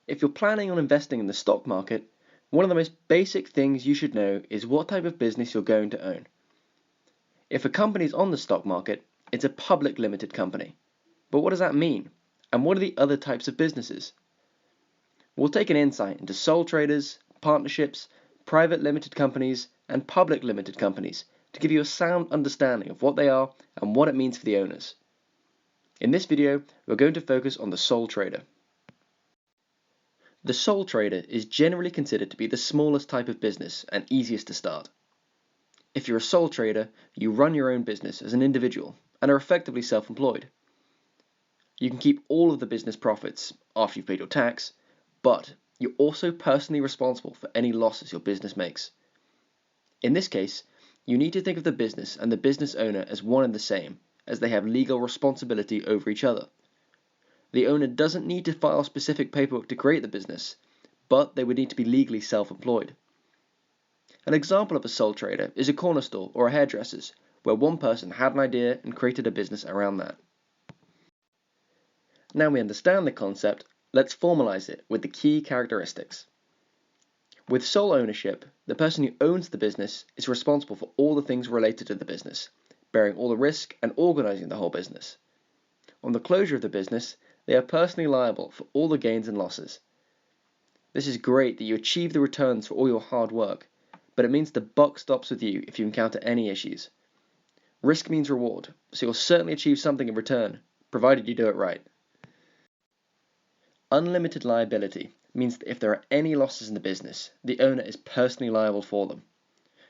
If you're planning on investing in the stock market, one of the most basic things you should know is what type of business you're going to own. If a company is on the stock market, it's a public limited company. But what does that mean? And what are the other types of businesses? We'll take an insight into sole traders, partnerships, private limited companies, and public limited companies to give you a sound understanding of what they are and what it means for the owners. In this video, we're going to focus on the sole trader. The sole trader is generally considered to be the smallest type of business and easiest to start. If you're a sole trader, you run your own business as an individual and are effectively self-employed. You can keep all of the business profits after you've paid your tax, but you're also personally responsible for any losses your business makes. In this case, you need to think of the business and the business owner as one and the same, as they have legal responsibility over each other. The owner doesn't need to file specific paperwork to create the business, but they would need to be legally self-employed. An example of a sole trader is a corner store or a hairdresser's, where one person had an idea and created a business around that. Now we understand the concept, let's formalize it with the key characteristics. With sole ownership, the person who owns the business is responsible for all the things related to the business, bearing all the risk and organizing the whole business. On the closure of the business, they are personally liable for all the gains and losses. This is great that you achieve the returns for all your hard work, but it means the buck stops with you if you encounter any issues. Risk means reward, so you'll certainly achieve something in return, provided you do it right. Unlimited liability means that if there are any losses in the business, the owner is personally liable for them.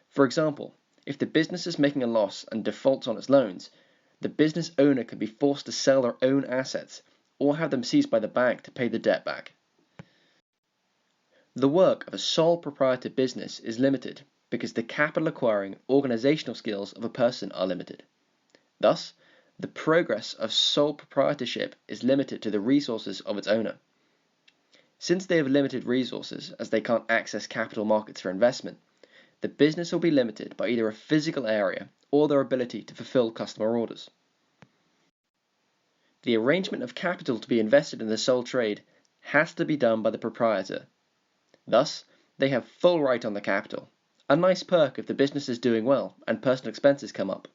For example, if the business is making a loss and defaults on its loans, the business owner can be forced to sell their own assets or have them seized by the bank to pay the debt back. The work of a sole proprietor business is limited because the capital acquiring organizational skills of a person are limited. Thus, the progress of sole proprietorship is limited to the resources of its owner. Since they have limited resources, as they can't access capital markets for investment, the business will be limited by either a physical area or their ability to fulfill customer orders. The arrangement of capital to be invested in the sole trade has to be done by the proprietor. Thus, they have full right on the capital, a nice perk if the business is doing well and personal expenses come up.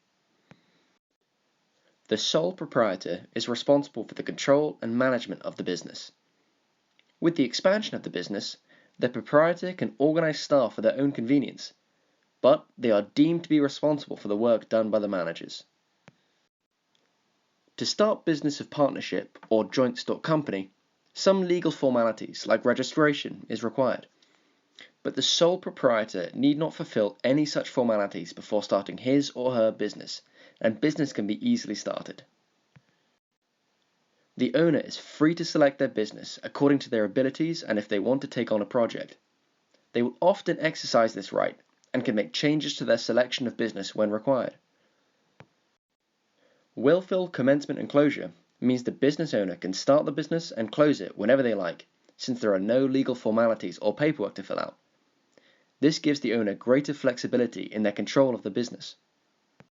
The sole proprietor is responsible for the control and management of the business. With the expansion of the business, the proprietor can organize staff for their own convenience, but they are deemed to be responsible for the work done by the managers. To start business of partnership or joint stock company, some legal formalities like registration is required, but the sole proprietor need not fulfill any such formalities before starting his or her business, and business can be easily started. The owner is free to select their business according to their abilities and if they want to take on a project. They will often exercise this right and can make changes to their selection of business when required. Willful commencement and closure means the business owner can start the business and close it whenever they like, since there are no legal formalities or paperwork to fill out. This gives the owner greater flexibility in their control of the business.